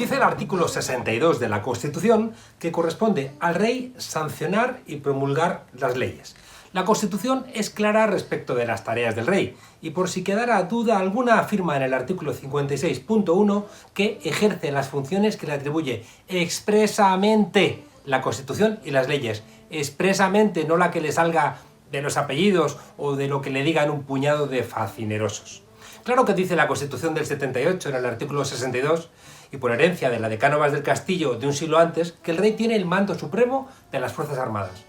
Dice el artículo 62 de la Constitución que corresponde al rey sancionar y promulgar las leyes. La Constitución es clara respecto de las tareas del rey, y por si quedara duda alguna afirma en el artículo 56.1 que ejerce las funciones que le atribuye expresamente la Constitución y las leyes. Expresamente, no la que le salga de los apellidos o de lo que le digan un puñado de facinerosos. Claro que dice la Constitución del 78 en el artículo 62, y por herencia de la de Cánovas del Castillo de un siglo antes, que el rey tiene el mando supremo de las Fuerzas Armadas.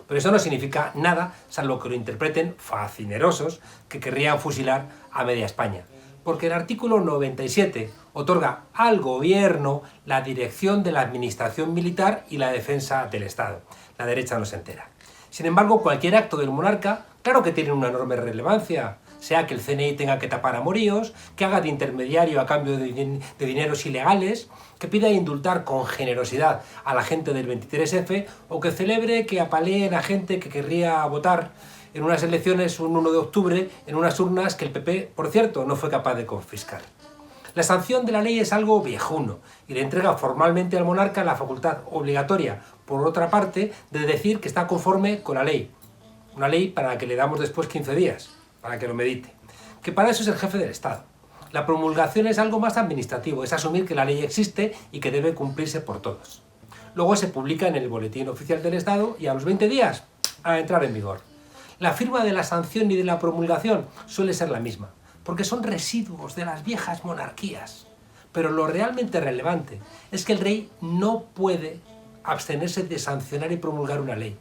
Pero eso no significa nada, salvo que lo interpreten facinerosos que querrían fusilar a media España. Porque el artículo 97 otorga al gobierno la dirección de la administración militar y la defensa del Estado. La derecha no se entera. Sin embargo, cualquier acto del monarca, claro que tiene una enorme relevancia, sea que el CNI tenga que tapar amoríos, que haga de intermediario a cambio de dineros ilegales, que pida indultar con generosidad a la gente del 23F o que celebre que apaleen a gente que querría votar en unas elecciones un 1 de octubre en unas urnas que el PP, por cierto, no fue capaz de confiscar. La sanción de la ley es algo viejuno y le entrega formalmente al monarca la facultad obligatoria, por otra parte, de decir que está conforme con la ley. Una ley para la que le damos después 15 días, para que lo medite. Que para eso es el jefe del Estado. La promulgación es algo más administrativo, es asumir que la ley existe y que debe cumplirse por todos. Luego se publica en el Boletín Oficial del Estado y a los 20 días a entrar en vigor. La firma de la sanción y de la promulgación suele ser la misma, porque son residuos de las viejas monarquías. Pero lo realmente relevante es que el rey no puede abstenerse de sancionar y promulgar una ley.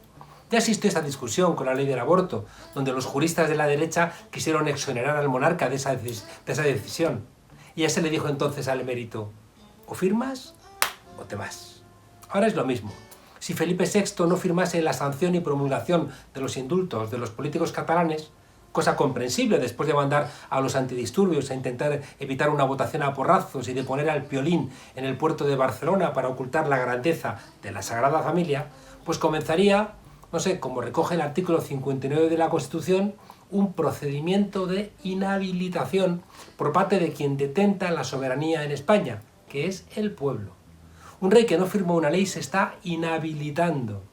Ya existió esta discusión con la ley del aborto, donde los juristas de la derecha quisieron exonerar al monarca de esa decisión. Y ya se le dijo entonces al emérito, o firmas o te vas. Ahora es lo mismo. Si Felipe VI no firmase la sanción y promulgación de los indultos de los políticos catalanes, cosa comprensible después de mandar a los antidisturbios a intentar evitar una votación a porrazos y de poner al Piolín en el puerto de Barcelona para ocultar la grandeza de la Sagrada Familia, pues comenzaría, no sé, como recoge el artículo 59 de la Constitución, un procedimiento de inhabilitación por parte de quien detenta la soberanía en España, que es el pueblo. Un rey que no firma una ley se está inhabilitando.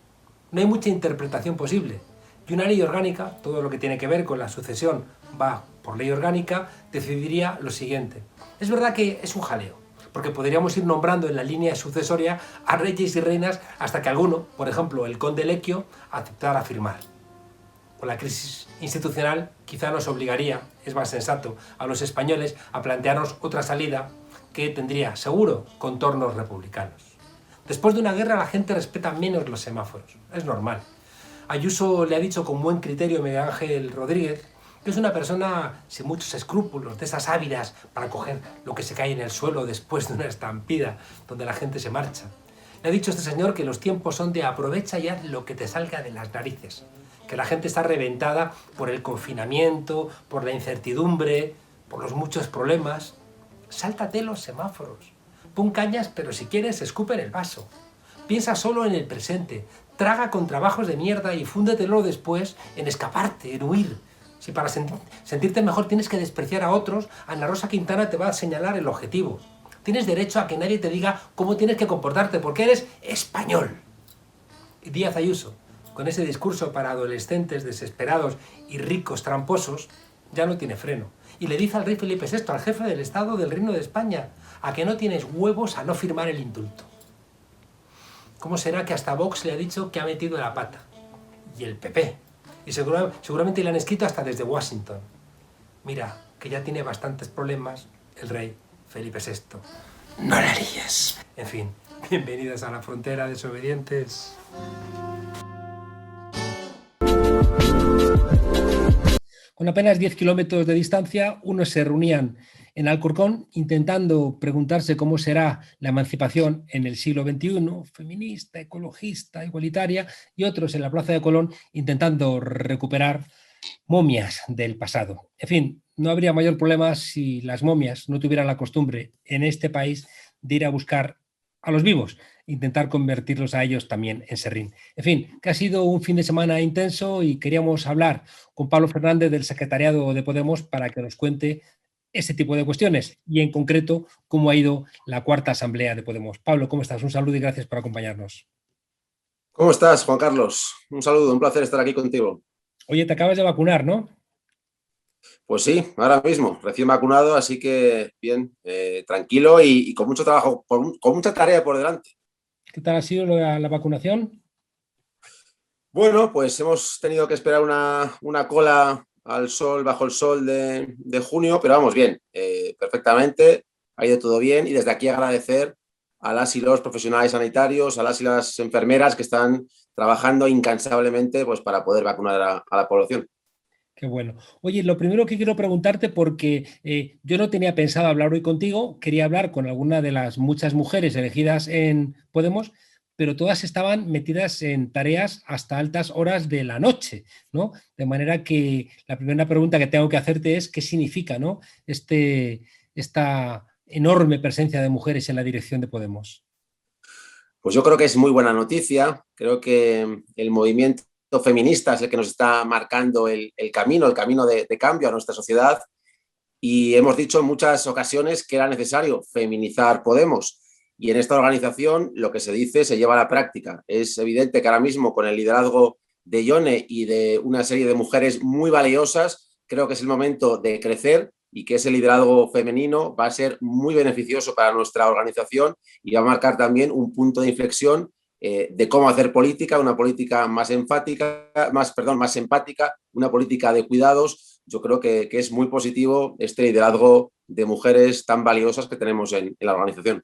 No hay mucha interpretación posible. Y una ley orgánica, todo lo que tiene que ver con la sucesión va por ley orgánica, decidiría lo siguiente. Es verdad que es un jaleo, porque podríamos ir nombrando en la línea sucesoria a reyes y reinas hasta que alguno, por ejemplo el conde Lequio, aceptara firmar. Con la crisis institucional quizá nos obligaría, es más sensato, a los españoles a plantearnos otra salida que tendría, seguro, contornos republicanos. Después de una guerra la gente respeta menos los semáforos, es normal. Ayuso le ha dicho con buen criterio a Miguel Ángel Rodríguez que es una persona sin muchos escrúpulos, de esas ávidas para coger lo que se cae en el suelo después de una estampida donde la gente se marcha. Le ha dicho este señor que los tiempos son de aprovecha y haz lo que te salga de las narices, que la gente está reventada por el confinamiento, por la incertidumbre, por los muchos problemas. Sáltate los semáforos, pon cañas, pero si quieres escupe en el vaso. Piensa solo en el presente, traga con trabajos de mierda y fúndetelo después en escaparte, en huir. Si para sentirte mejor tienes que despreciar a otros, Ana Rosa Quintana te va a señalar el objetivo. Tienes derecho a que nadie te diga cómo tienes que comportarte, porque eres español. Y Díaz Ayuso, con ese discurso para adolescentes desesperados y ricos tramposos, ya no tiene freno. Y le dice al rey Felipe VI, al jefe del Estado del Reino de España, a que no tienes huevos a no firmar el indulto. ¿Cómo será que hasta Vox le ha dicho que ha metido la pata? Y el PP. Y seguramente le han escrito hasta desde Washington. Mira, que ya tiene bastantes problemas el rey Felipe VI. No la líes. En fin, bienvenidos a la frontera desobedientes. Con apenas 10 kilómetros de distancia, unos se reunían en Alcorcón intentando preguntarse cómo será la emancipación en el siglo XXI, feminista, ecologista, igualitaria, y otros en la Plaza de Colón intentando recuperar momias del pasado. En fin, no habría mayor problema si las momias no tuvieran la costumbre en este país de ir a buscar a los vivos, intentar convertirlos a ellos también en serrín. En fin, que ha sido un fin de semana intenso y queríamos hablar con Pablo Fernández del secretariado de Podemos para que nos cuente ese tipo de cuestiones y en concreto cómo ha ido la cuarta asamblea de Podemos. Pablo, ¿cómo estás? Un saludo y gracias por acompañarnos. ¿Cómo estás, Juan Carlos? Un saludo, un placer estar aquí contigo. Oye, te acabas de vacunar, ¿no? Pues sí, ahora mismo, recién vacunado, así que bien, tranquilo y con mucho trabajo, con mucha tarea por delante. ¿Qué tal ha sido la vacunación? Bueno, pues hemos tenido que esperar una cola al sol, bajo el sol de junio, pero vamos bien, perfectamente, ha ido todo bien y desde aquí agradecer a las y los profesionales sanitarios, a las y las enfermeras que están trabajando incansablemente pues, para poder vacunar a la población. Qué bueno. Oye, lo primero que quiero preguntarte, porque yo no tenía pensado hablar hoy contigo, quería hablar con alguna de las muchas mujeres elegidas en Podemos, pero todas estaban metidas en tareas hasta altas horas de la noche, ¿no? De manera que la primera pregunta que tengo que hacerte es, ¿qué significa, ¿no? Esta enorme presencia de mujeres en la dirección de Podemos. Pues yo creo que es muy buena noticia. Creo que el movimiento feminista es el que nos está marcando el camino de cambio a nuestra sociedad. Y hemos dicho en muchas ocasiones que era necesario feminizar Podemos. Y en esta organización lo que se dice se lleva a la práctica. Es evidente que ahora mismo con el liderazgo de Ione y de una serie de mujeres muy valiosas, creo que es el momento de crecer y que ese liderazgo femenino va a ser muy beneficioso para nuestra organización y va a marcar también un punto de inflexión de cómo hacer política, una política más enfática, más empática, una política de cuidados. Yo creo que es muy positivo este liderazgo de mujeres tan valiosas que tenemos en la organización.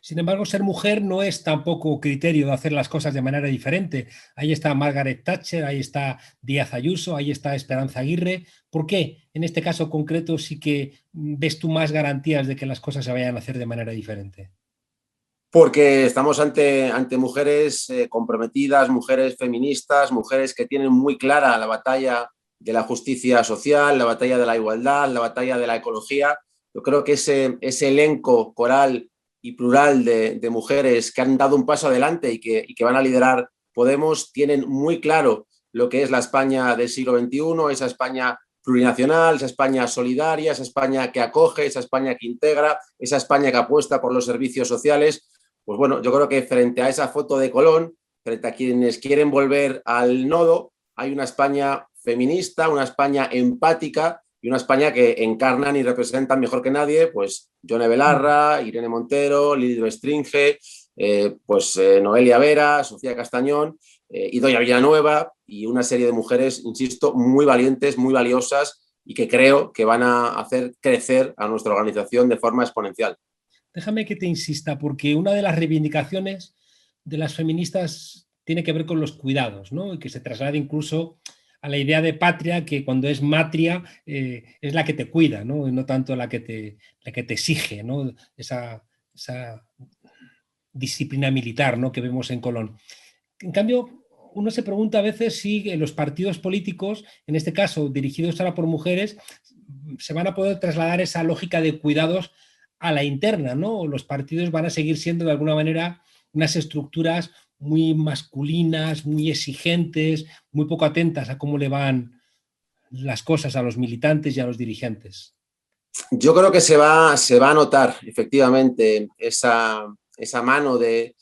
Sin embargo, ser mujer no es tampoco criterio de hacer las cosas de manera diferente. Ahí está Margaret Thatcher, ahí está Díaz Ayuso, ahí está Esperanza Aguirre. ¿Por qué? En este caso concreto sí que ves tú más garantías de que las cosas se vayan a hacer de manera diferente. Porque estamos ante mujeres comprometidas, mujeres feministas, mujeres que tienen muy clara la batalla de la justicia social, la batalla de la igualdad, la batalla de la ecología. Yo creo que ese elenco coral y plural de mujeres que han dado un paso adelante y que van a liderar Podemos tienen muy claro lo que es la España del siglo XXI, esa España plurinacional, esa España solidaria, esa España que acoge, esa España que integra, esa España que apuesta por los servicios sociales. Pues bueno, yo creo que frente a esa foto de Colón, frente a quienes quieren volver al nodo, hay una España feminista, una España empática y una España que encarnan y representan mejor que nadie, pues Yone Belarra, Irene Montero, Lili Bestringe, Noelia Vera, Sofía Castañón, Idoia Villanueva y una serie de mujeres, insisto, muy valientes, muy valiosas y que creo que van a hacer crecer a nuestra organización de forma exponencial. Déjame que te insista, porque una de las reivindicaciones de las feministas tiene que ver con los cuidados, ¿no? Y que se traslade incluso a la idea de patria, que cuando es matria es la que te cuida, ¿no? Y no tanto la que te exige, ¿no? Esa disciplina militar, ¿no? Que vemos en Colón. En cambio, uno se pregunta a veces si los partidos políticos, en este caso dirigidos ahora por mujeres, se van a poder trasladar esa lógica de cuidados a la interna, ¿no? Los partidos van a seguir siendo de alguna manera unas estructuras muy masculinas, muy exigentes, muy poco atentas a cómo le van las cosas a los militantes y a los dirigentes. Yo creo que se va a notar efectivamente esa mano de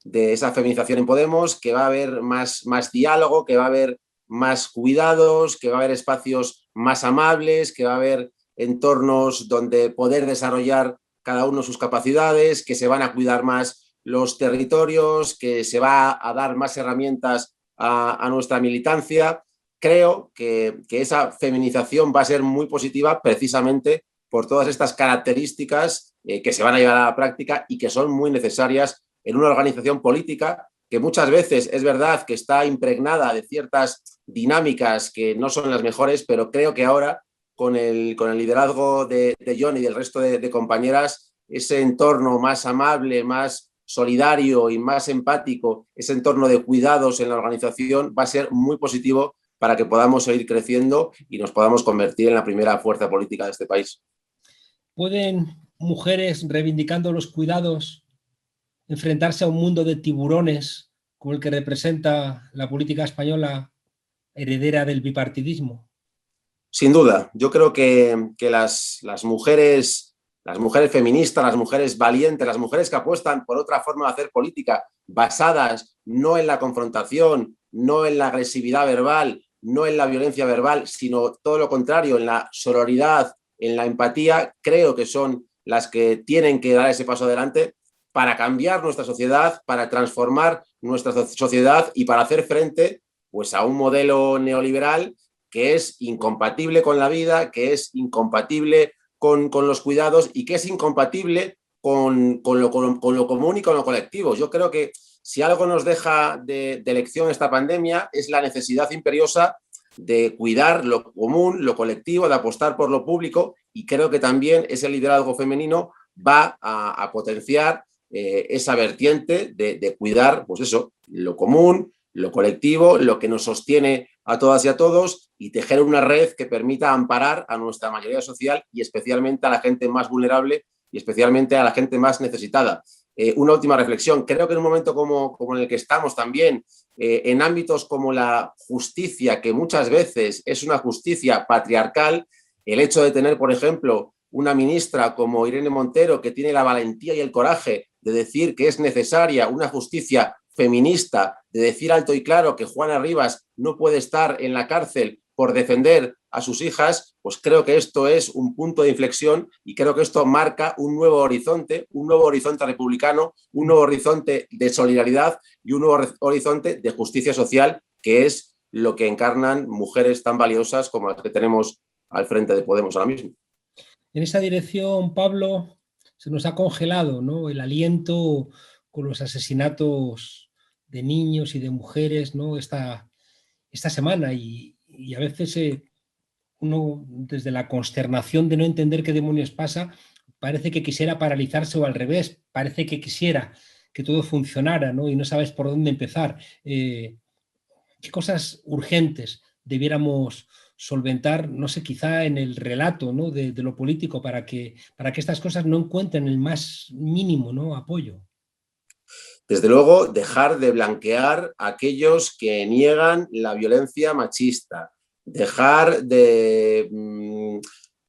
esa feminización en Podemos, que va a haber más diálogo, que va a haber más cuidados, que va a haber espacios más amables, que va a haber entornos donde poder desarrollar cada uno sus capacidades, que se van a cuidar más los territorios, que se va a dar más herramientas a nuestra militancia. Creo que esa feminización va a ser muy positiva precisamente por todas estas características que se van a llevar a la práctica y que son muy necesarias en una organización política que muchas veces es verdad que está impregnada de ciertas dinámicas que no son las mejores, pero creo que ahora con el liderazgo de John y del resto de compañeras, ese entorno más amable, más solidario y más empático, ese entorno de cuidados en la organización va a ser muy positivo para que podamos seguir creciendo y nos podamos convertir en la primera fuerza política de este país. ¿Pueden mujeres reivindicando los cuidados enfrentarse a un mundo de tiburones como el que representa la política española heredera del bipartidismo? Sin duda, yo creo que las mujeres feministas, las mujeres valientes, las mujeres que apuestan por otra forma de hacer política basadas no en la confrontación, no en la agresividad verbal, no en la violencia verbal, sino todo lo contrario, en la sororidad, en la empatía, creo que son las que tienen que dar ese paso adelante para cambiar nuestra sociedad, para transformar nuestra sociedad y para hacer frente pues, a un modelo neoliberal que es incompatible con la vida, que es incompatible con los cuidados y que es incompatible con lo común y con lo colectivo. Yo creo que si algo nos deja de lección esta pandemia es la necesidad imperiosa de cuidar lo común, lo colectivo, de apostar por lo público, y creo que también ese liderazgo femenino va a potenciar esa vertiente de cuidar, pues eso, lo común, lo colectivo, lo que nos sostiene a todas y a todos, y tejer una red que permita amparar a nuestra mayoría social y especialmente a la gente más vulnerable y especialmente a la gente más necesitada. Una última reflexión. Creo que en un momento como en el que estamos también, en ámbitos como la justicia, que muchas veces es una justicia patriarcal, el hecho de tener, por ejemplo, una ministra como Irene Montero, que tiene la valentía y el coraje de decir que es necesaria una justicia feminista, de decir alto y claro que Juana Rivas no puede estar en la cárcel por defender a sus hijas, pues creo que esto es un punto de inflexión y creo que esto marca un nuevo horizonte republicano, un nuevo horizonte de solidaridad y un nuevo horizonte de justicia social, que es lo que encarnan mujeres tan valiosas como las que tenemos al frente de Podemos ahora mismo. En esa dirección, Pablo, se nos ha congelado, ¿no?, el aliento con los asesinatos de niños y de mujeres, ¿no?, esta semana, y a veces uno, desde la consternación de no entender qué demonios pasa, parece que quisiera paralizarse, o al revés, parece que quisiera que todo funcionara, ¿no?, y no sabes por dónde empezar. ¿Qué cosas urgentes debiéramos solventar, no sé, quizá en el relato, ¿no?, de lo político, para que estas cosas no encuentren el más mínimo, ¿no?, apoyo? Desde luego, dejar de blanquear a aquellos que niegan la violencia machista, dejar de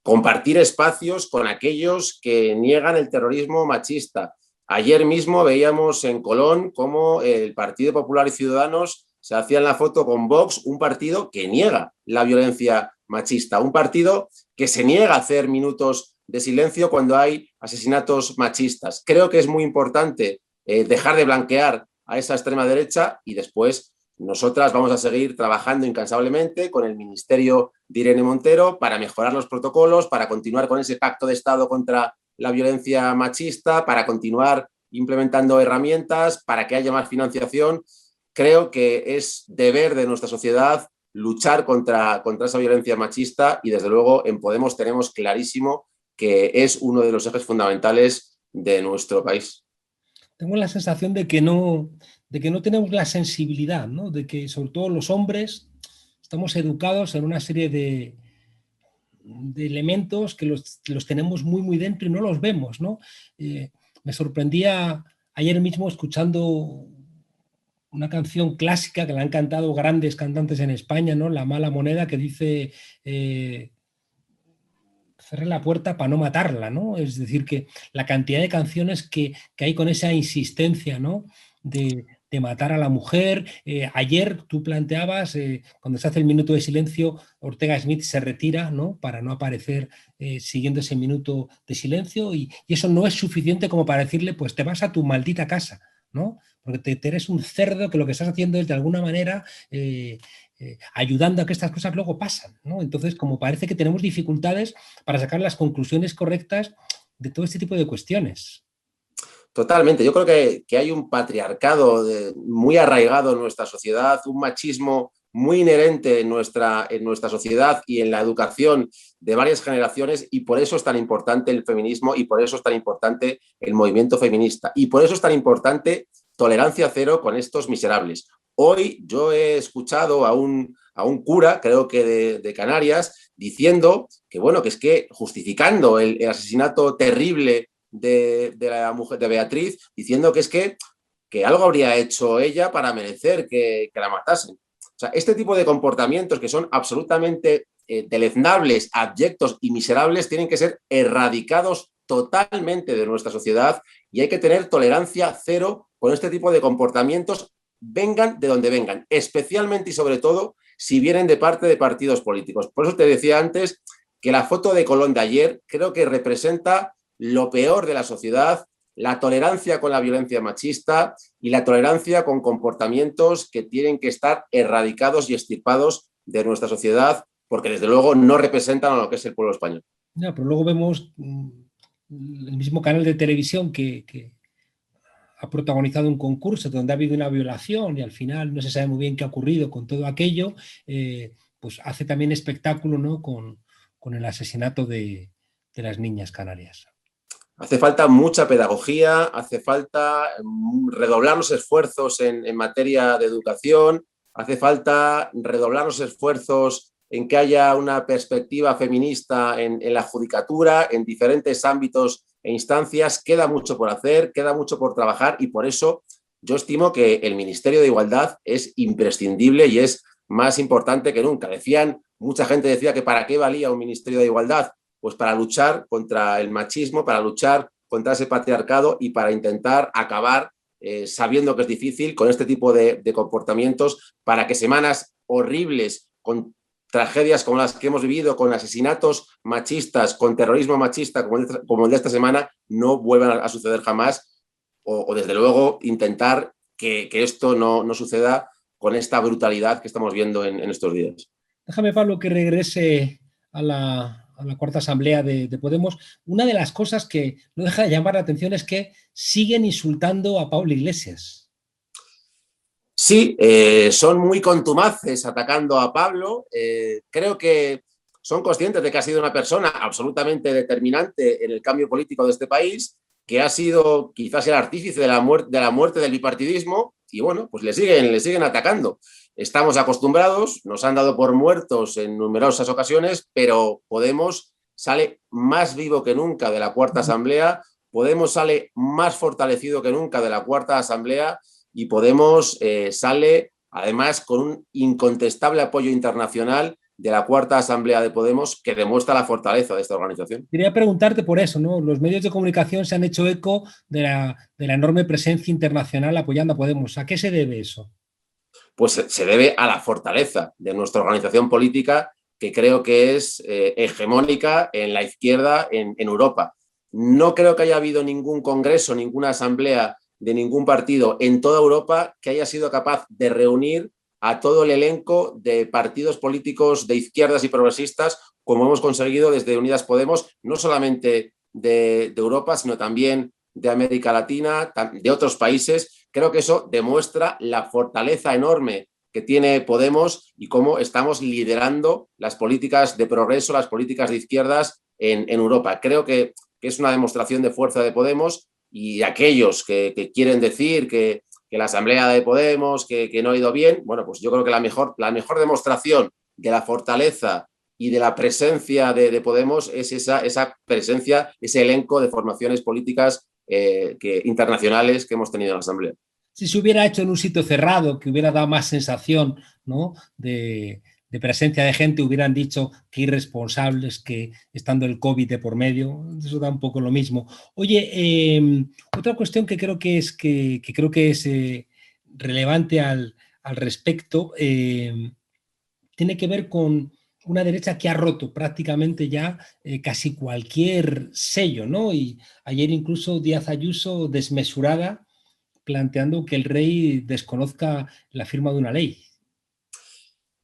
compartir espacios con aquellos que niegan el terrorismo machista. Ayer mismo veíamos en Colón cómo el Partido Popular y Ciudadanos se hacían la foto con Vox, un partido que niega la violencia machista, un partido que se niega a hacer minutos de silencio cuando hay asesinatos machistas. Creo que es muy importante dejar de blanquear a esa extrema derecha, y después nosotras vamos a seguir trabajando incansablemente con el Ministerio de Irene Montero para mejorar los protocolos, para continuar con ese pacto de Estado contra la violencia machista, para continuar implementando herramientas, para que haya más financiación. Creo que es deber de nuestra sociedad luchar contra esa violencia machista, y desde luego en Podemos tenemos clarísimo que es uno de los ejes fundamentales de nuestro país. Tengo la sensación de que no tenemos la sensibilidad, ¿no?, de que sobre todo los hombres estamos educados en una serie de elementos que los tenemos muy, muy dentro y no los vemos, ¿no? Me sorprendía ayer mismo escuchando una canción clásica que le han cantado grandes cantantes en España, ¿no?, La mala moneda, que dice cerré la puerta para no matarla, ¿no? Es decir, que la cantidad de canciones que hay con esa insistencia, ¿no?, de matar a la mujer. Ayer tú planteabas, cuando se hace el minuto de silencio, Ortega Smith se retira, ¿no?, para no aparecer siguiendo ese minuto de silencio, y eso no es suficiente como para decirle, pues te vas a tu maldita casa, ¿no? Porque te eres un cerdo, que lo que estás haciendo es de alguna manera ayudando a que estas cosas luego pasan, ¿no? Entonces, como parece que tenemos dificultades para sacar las conclusiones correctas de todo este tipo de cuestiones. Totalmente. Yo creo que hay un patriarcado muy arraigado en nuestra sociedad, un machismo muy inherente en nuestra sociedad y en la educación de varias generaciones, y por eso es tan importante el feminismo, y por eso es tan importante el movimiento feminista, y por eso es tan importante tolerancia cero con estos miserables. Hoy yo he escuchado a un cura, creo que de Canarias, diciendo que, bueno, que es que justificando el asesinato terrible de la mujer de Beatriz, diciendo que es que algo habría hecho ella para merecer que la matasen. O sea, este tipo de comportamientos que son absolutamente deleznables, abyectos y miserables tienen que ser erradicados totalmente de nuestra sociedad y hay que tener tolerancia cero con este tipo de comportamientos, vengan de donde vengan, especialmente y sobre todo si vienen de parte de partidos políticos. Por eso te decía antes que la foto de Colón de ayer creo que representa lo peor de la sociedad, la tolerancia con la violencia machista y la tolerancia con comportamientos que tienen que estar erradicados y extirpados de nuestra sociedad, porque desde luego no representan a lo que es el pueblo español. Ya, pero luego vemos el mismo canal de televisión que ha protagonizado un concurso donde ha habido una violación y al final no se sabe muy bien qué ha ocurrido con todo aquello, pues hace también espectáculo, ¿no? con el asesinato de las niñas canarias. Hace falta mucha pedagogía, hace falta redoblar los esfuerzos en materia de educación, hace falta redoblar los esfuerzos en que haya una perspectiva feminista en la judicatura, en diferentes ámbitos e instancias. Queda mucho por hacer, queda mucho por trabajar y por eso yo estimo que el Ministerio de Igualdad es imprescindible y es más importante que nunca. Mucha gente decía que para qué valía un Ministerio de Igualdad, pues para luchar contra el machismo, para luchar contra ese patriarcado y para intentar acabar, sabiendo que es difícil, con este tipo de comportamientos, para que semanas horribles, con tragedias como las que hemos vivido, con asesinatos machistas, con terrorismo machista como el de esta semana, no vuelvan a suceder jamás o desde luego intentar que esto no suceda con esta brutalidad que estamos viendo en estos días. Déjame, Pablo, que regrese a la cuarta asamblea de Podemos. Una de las cosas que no deja de llamar la atención es que siguen insultando a Pablo Iglesias. Sí, son muy contumaces atacando a Pablo. Creo que son conscientes de que ha sido una persona absolutamente determinante en el cambio político de este país, que ha sido quizás el artífice de la muerte del bipartidismo y bueno, pues le siguen atacando. Estamos acostumbrados, nos han dado por muertos en numerosas ocasiones, pero Podemos sale más vivo que nunca de la cuarta asamblea, Podemos sale más fortalecido que nunca de la cuarta asamblea y Podemos sale además con un incontestable apoyo internacional de la cuarta asamblea de Podemos que demuestra la fortaleza de esta organización. Quería preguntarte por eso, ¿no? Los medios de comunicación se han hecho eco de la enorme presencia internacional apoyando a Podemos. ¿A qué se debe eso? Pues se debe a la fortaleza de nuestra organización política, que creo que es hegemónica en la izquierda en Europa. No creo que haya habido ningún congreso, ninguna asamblea de ningún partido en toda Europa que haya sido capaz de reunir a todo el elenco de partidos políticos de izquierdas y progresistas, como hemos conseguido desde Unidas Podemos, no solamente de Europa, sino también de América Latina, de otros países. Creo que eso demuestra la fortaleza enorme que tiene Podemos y cómo estamos liderando las políticas de progreso, las políticas de izquierdas en Europa. Creo que es una demostración de fuerza de Podemos y aquellos que quieren decir que la asamblea de Podemos, que no ha ido bien, bueno, pues yo creo que la mejor demostración de la fortaleza y de la presencia de Podemos es esa presencia, ese elenco de formaciones políticas internacionales que hemos tenido en la asamblea. Si se hubiera hecho en un sitio cerrado, que hubiera dado más sensación, ¿no? de presencia de gente, hubieran dicho que irresponsables, que estando el COVID de por medio, eso da un poco lo mismo. Oye, otra cuestión que creo que es relevante al respecto, tiene que ver con una derecha que ha roto prácticamente ya casi cualquier sello, ¿no? Y ayer incluso Díaz Ayuso desmesurada, planteando que el rey desconozca la firma de una ley.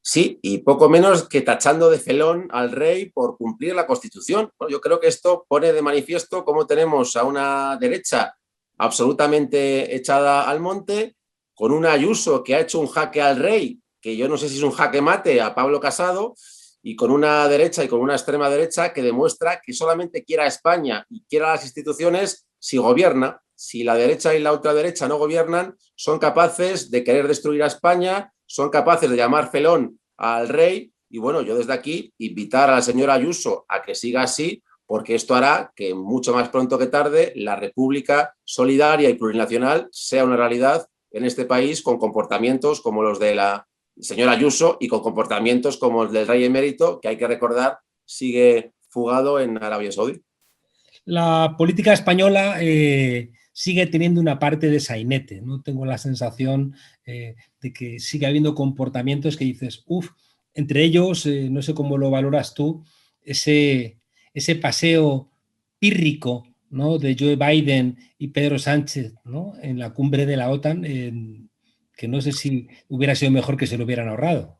Sí, y poco menos que tachando de felón al rey por cumplir la Constitución. Yo creo que esto pone de manifiesto cómo tenemos a una derecha absolutamente echada al monte, con una Ayuso que ha hecho un jaque al rey, que yo no sé si es un jaque mate a Pablo Casado, y con una derecha y con una extrema derecha que demuestra que solamente quiere a España y quiere a las instituciones si gobierna. Si la derecha y la ultraderecha no gobiernan, son capaces de querer destruir a España, son capaces de llamar felón al rey y bueno, yo desde aquí invitar a la señora Ayuso a que siga así, porque esto hará que mucho más pronto que tarde la República solidaria y plurinacional sea una realidad en este país con comportamientos como los de la señor Ayuso, y con comportamientos como el del rey emérito, que hay que recordar sigue fugado en Arabia Saudí. La política española sigue teniendo una parte de sainete, ¿no? Tengo la sensación de que sigue habiendo comportamientos que dices, entre ellos, no sé cómo lo valoras tú, ese paseo pírrico, ¿no?, de Joe Biden y Pedro Sánchez, ¿no?, en la cumbre de la OTAN, que no sé si hubiera sido mejor que se lo hubieran ahorrado.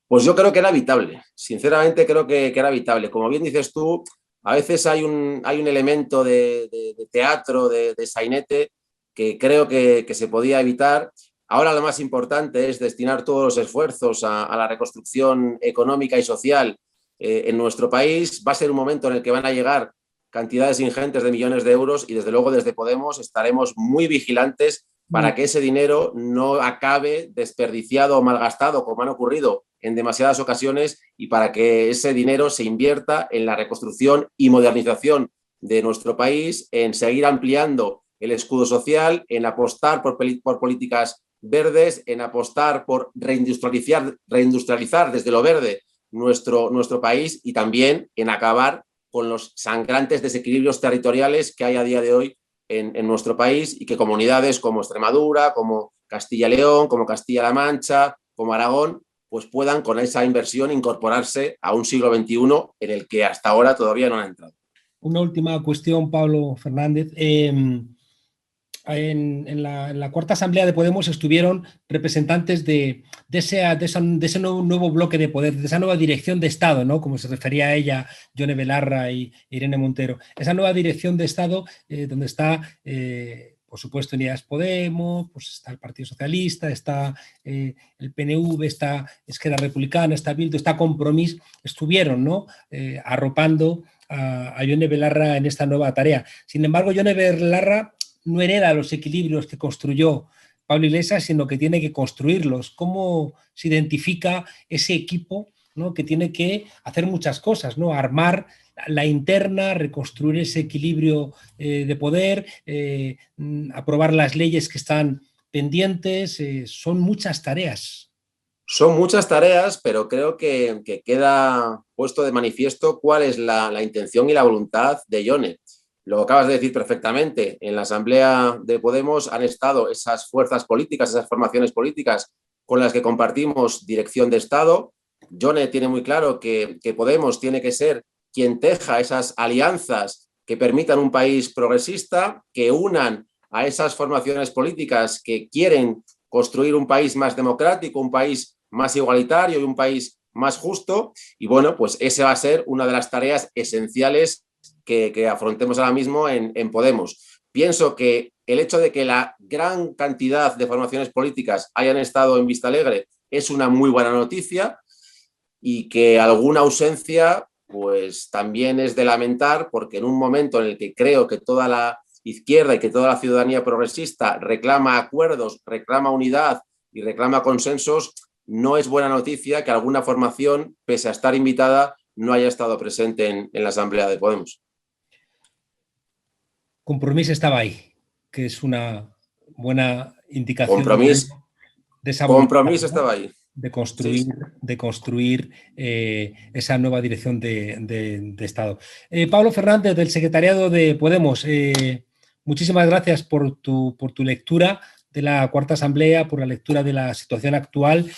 Pues yo creo que era evitable, sinceramente creo que era evitable. Como bien dices tú, a veces hay un elemento de teatro, de sainete, que creo que se podía evitar. Ahora lo más importante es destinar todos los esfuerzos a la reconstrucción económica y social en nuestro país. Va a ser un momento en el que van a llegar cantidades ingentes de millones de euros y desde luego desde Podemos estaremos muy vigilantes para que ese dinero no acabe desperdiciado o malgastado, como han ocurrido en demasiadas ocasiones, y para que ese dinero se invierta en la reconstrucción y modernización de nuestro país, en seguir ampliando el escudo social, en apostar por políticas verdes, en apostar por reindustrializar desde lo verde nuestro país, y también en acabar con los sangrantes desequilibrios territoriales que hay a día de hoy en nuestro país, y que comunidades como Extremadura, como Castilla y León, como Castilla-La Mancha, como Aragón, pues puedan con esa inversión incorporarse a un siglo XXI en el que hasta ahora todavía no han entrado. Una última cuestión, Pablo Fernández. En la cuarta asamblea de Podemos estuvieron representantes de ese nuevo bloque de poder, de esa nueva dirección de Estado, ¿no?, como se refería a ella Yone Belarra y Irene Montero. Esa nueva dirección de Estado donde está, por supuesto, Unidas Podemos, pues está el Partido Socialista, está el PNV, está Esquerra Republicana, está Bildu, está Compromís. Estuvieron, ¿no?, arropando a Yone Belarra en esta nueva tarea. Sin embargo, Yone Belarra no hereda los equilibrios que construyó Pablo Iglesias, sino que tiene que construirlos. ¿Cómo se identifica ese equipo, ¿no?, que tiene que hacer muchas cosas, ¿no?, armar la interna, reconstruir ese equilibrio de poder, aprobar las leyes que están pendientes? Son muchas tareas. Son muchas tareas, pero creo que queda puesto de manifiesto cuál es la intención y la voluntad de Yone. Lo acabas de decir perfectamente. En la Asamblea de Podemos han estado esas fuerzas políticas, esas formaciones políticas con las que compartimos dirección de Estado. Yone tiene muy claro que Podemos tiene que ser quien teja esas alianzas que permitan un país progresista, que unan a esas formaciones políticas que quieren construir un país más democrático, un país más igualitario y un país más justo. Y bueno, pues esa va a ser una de las tareas esenciales que afrontemos ahora mismo en Podemos. Pienso que el hecho de que la gran cantidad de formaciones políticas hayan estado en Vistalegre es una muy buena noticia, y que alguna ausencia pues también es de lamentar, porque en un momento en el que creo que toda la izquierda y que toda la ciudadanía progresista reclama acuerdos, reclama unidad y reclama consensos, no es buena noticia que alguna formación, pese a estar invitada, no haya estado presente en la Asamblea de Podemos. Compromís estaba ahí, que es una buena indicación de esa voluntad, Compromís, ¿no?, estaba ahí. De construir esa nueva dirección de Estado. Pablo Fernández, del secretariado de Podemos, muchísimas gracias por tu lectura de la cuarta asamblea, por la lectura de la situación actual.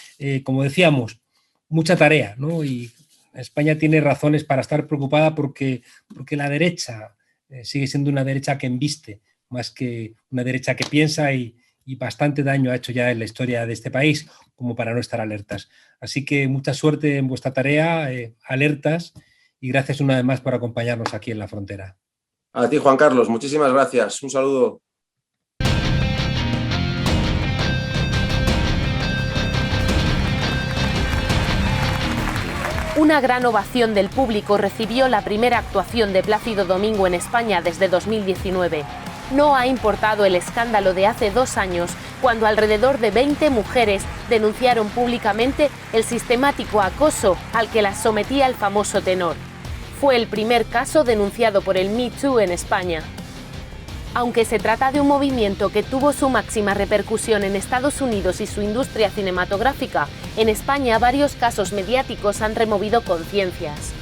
Como decíamos, mucha tarea, ¿no? Y España tiene razones para estar preocupada porque la derecha sigue siendo una derecha que embiste más que una derecha que piensa, y bastante daño ha hecho ya en la historia de este país como para no estar alertas. Así que mucha suerte en vuestra tarea, alertas, y gracias una vez más por acompañarnos aquí en La Frontera. A ti, Juan Carlos, muchísimas gracias. Un saludo. Una gran ovación del público recibió la primera actuación de Plácido Domingo en España desde 2019. No ha importado el escándalo de hace 2 años, cuando alrededor de 20 mujeres denunciaron públicamente el sistemático acoso al que las sometía el famoso tenor. Fue el primer caso denunciado por el Me Too en España. Aunque se trata de un movimiento que tuvo su máxima repercusión en Estados Unidos y su industria cinematográfica, en España varios casos mediáticos han removido conciencias.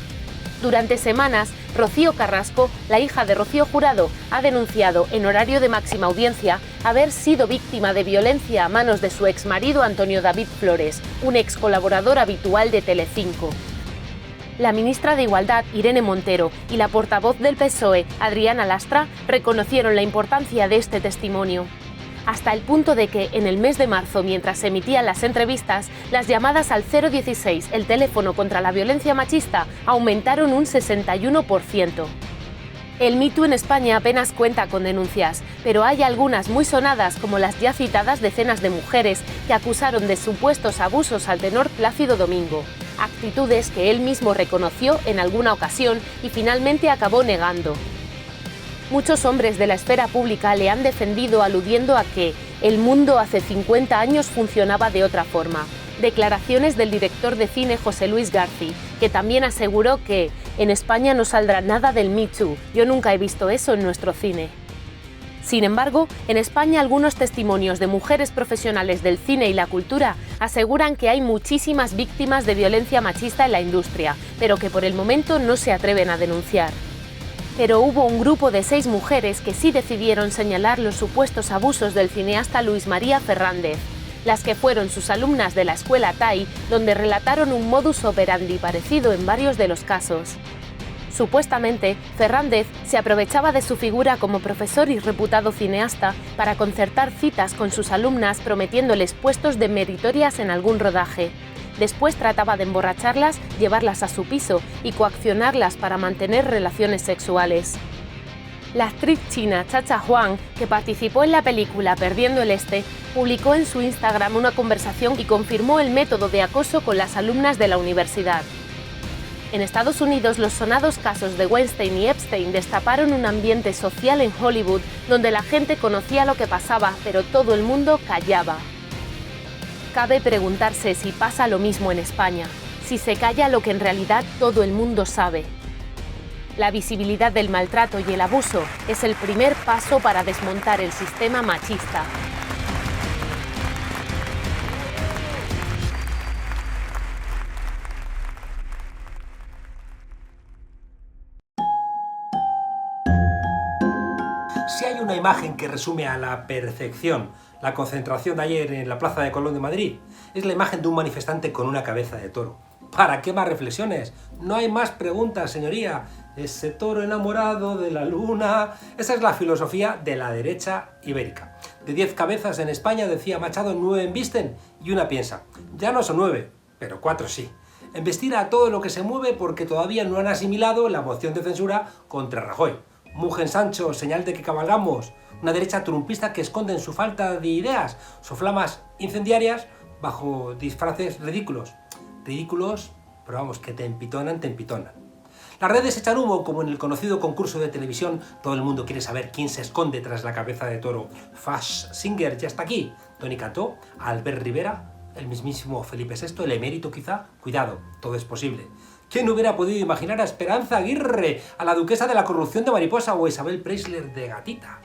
Durante semanas, Rocío Carrasco, la hija de Rocío Jurado, ha denunciado, en horario de máxima audiencia, haber sido víctima de violencia a manos de su exmarido Antonio David Flores, un ex colaborador habitual de Telecinco. La ministra de Igualdad, Irene Montero, y la portavoz del PSOE, Adriana Lastra, reconocieron la importancia de este testimonio. Hasta el punto de que, en el mes de marzo, mientras se emitían las entrevistas, las llamadas al 016, el teléfono contra la violencia machista, aumentaron un 61%. El Me Too en España apenas cuenta con denuncias, pero hay algunas muy sonadas, como las ya citadas decenas de mujeres que acusaron de supuestos abusos al tenor Plácido Domingo. Actitudes que él mismo reconoció en alguna ocasión y finalmente acabó negando. Muchos hombres de la esfera pública le han defendido aludiendo a que el mundo hace 50 años funcionaba de otra forma. Declaraciones del director de cine José Luis García, que también aseguró que en España no saldrá nada del Me Too. Yo nunca he visto eso en nuestro cine. Sin embargo, en España algunos testimonios de mujeres profesionales del cine y la cultura aseguran que hay muchísimas víctimas de violencia machista en la industria, pero que por el momento no se atreven a denunciar. Pero hubo un grupo de 6 mujeres que sí decidieron señalar los supuestos abusos del cineasta Luis María Fernández, las que fueron sus alumnas de la escuela TAI, donde relataron un modus operandi parecido en varios de los casos. Supuestamente, Fernández se aprovechaba de su figura como profesor y reputado cineasta para concertar citas con sus alumnas prometiéndoles puestos de meritorias en algún rodaje. Después trataba de emborracharlas, llevarlas a su piso y coaccionarlas para mantener relaciones sexuales. La actriz china Chacha Huang, que participó en la película Perdiendo el Este, publicó en su Instagram una conversación y confirmó el método de acoso con las alumnas de la universidad. En Estados Unidos, los sonados casos de Weinstein y Epstein destaparon un ambiente social en Hollywood donde la gente conocía lo que pasaba, pero todo el mundo callaba. Cabe preguntarse si pasa lo mismo en España, si se calla lo que en realidad todo el mundo sabe. La visibilidad del maltrato y el abuso es el primer paso para desmontar el sistema machista. Si hay una imagen que resume a la perfección la concentración de ayer en la Plaza de Colón de Madrid, es la imagen de un manifestante con una cabeza de toro. ¿Para qué más reflexiones? No hay más preguntas, señoría. Ese toro enamorado de la luna... Esa es la filosofía de la derecha ibérica. De 10 cabezas en España, decía Machado, 9 embisten y una piensa. Ya no son 9, pero 4 sí. Embestir a todo lo que se mueve porque todavía no han asimilado la moción de censura contra Rajoy. Mugen Sancho, señal de que cabalgamos. Una derecha trumpista que esconde en su falta de ideas soflamas incendiarias bajo disfraces ridículos. Ridículos, pero vamos, que te empitonan, te empitonan. Las redes echan humo, como en el conocido concurso de televisión. Todo el mundo quiere saber quién se esconde tras la cabeza de toro. Fash Singer ya está aquí. Toni Cantó, Albert Rivera, el mismísimo Felipe VI, el emérito quizá. Cuidado, todo es posible. ¿Quién hubiera podido imaginar a Esperanza Aguirre, a la duquesa de la corrupción de Mariposa o a Isabel Preisler de Gatita?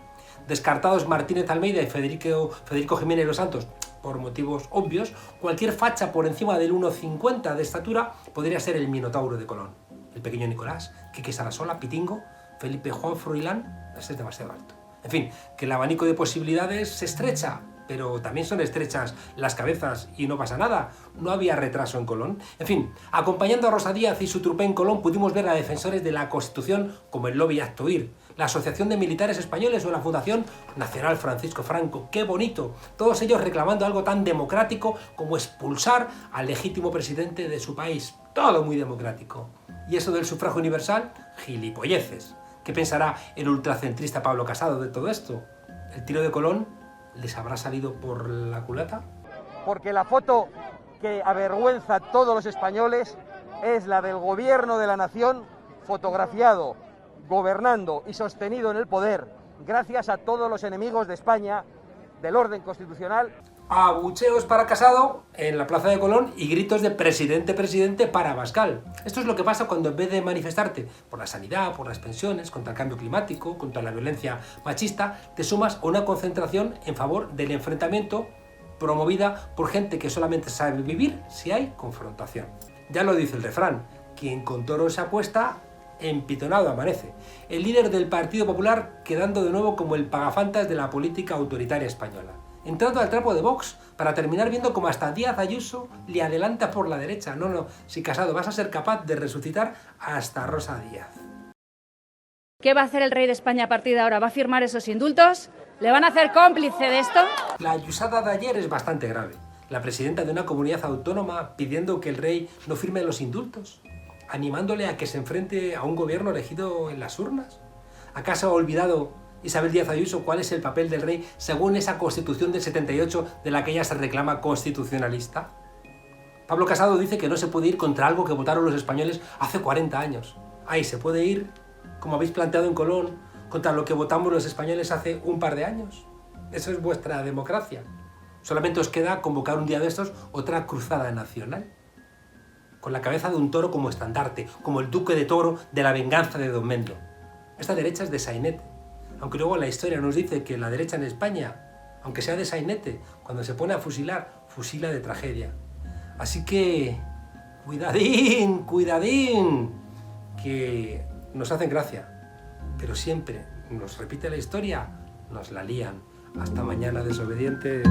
Descartados Martínez Almeida y Federico Jiménez Los Santos, por motivos obvios, cualquier facha por encima del 1,50 de estatura podría ser el Minotauro de Colón. El pequeño Nicolás, Quique Sarasola, Pitingo, Felipe Juan Froilán, ese es demasiado alto. En fin, que el abanico de posibilidades se estrecha, pero también son estrechas las cabezas y no pasa nada. No había retraso en Colón. En fin, acompañando a Rosa Díaz y su trupé en Colón, pudimos ver a defensores de la Constitución como el Lobby Actoir, la Asociación de Militares Españoles o la Fundación Nacional Francisco Franco. ¡Qué bonito! Todos ellos reclamando algo tan democrático como expulsar al legítimo presidente de su país. Todo muy democrático. ¿Y eso del sufragio universal? Gilipolleces. ¿Qué pensará el ultracentrista Pablo Casado de todo esto? ¿El tiro de Colón les habrá salido por la culata? Porque la foto que avergüenza a todos los españoles es la del gobierno de la nación fotografiado, gobernando y sostenido en el poder gracias a todos los enemigos de España, del orden constitucional. Abucheos para Casado en la Plaza de Colón y gritos de presidente, presidente para Abascal. Esto es lo que pasa cuando en vez de manifestarte por la sanidad, por las pensiones, contra el cambio climático, contra la violencia machista, te sumas a una concentración en favor del enfrentamiento promovida por gente que solamente sabe vivir si hay confrontación. Ya lo dice el refrán, quien con toro se acuesta, empitonado amanece. El líder del Partido Popular quedando de nuevo como el pagafantas de la política autoritaria española. Entrando al trapo de Vox para terminar viendo como hasta Díaz Ayuso le adelanta por la derecha. No, si Casado vas a ser capaz de resucitar hasta Rosa Díaz. ¿Qué va a hacer el rey de España a partir de ahora? ¿Va a firmar esos indultos? ¿Le van a hacer cómplice de esto? La ayusada de ayer es bastante grave. La presidenta de una comunidad autónoma pidiendo que el rey no firme los indultos, animándole a que se enfrente a un gobierno elegido en las urnas. ¿Acaso ha olvidado Isabel Díaz Ayuso cuál es el papel del rey según esa Constitución del 78 de la que ella se reclama constitucionalista? Pablo Casado dice que no se puede ir contra algo que votaron los españoles hace 40 años. Ahí se puede ir, como habéis planteado en Colón, contra lo que votamos los españoles hace un par de años. Eso es vuestra democracia. Solamente os queda convocar un día de estos otra cruzada nacional, con la cabeza de un toro como estandarte, como el duque de Toro de la venganza de Don Mendo. Esta derecha es de sainete. Aunque luego la historia nos dice que la derecha en España, aunque sea de sainete, cuando se pone a fusilar, fusila de tragedia. Así que, cuidadín, cuidadín, que nos hacen gracia, pero siempre nos repite la historia, nos la lían. Hasta mañana, desobedientes.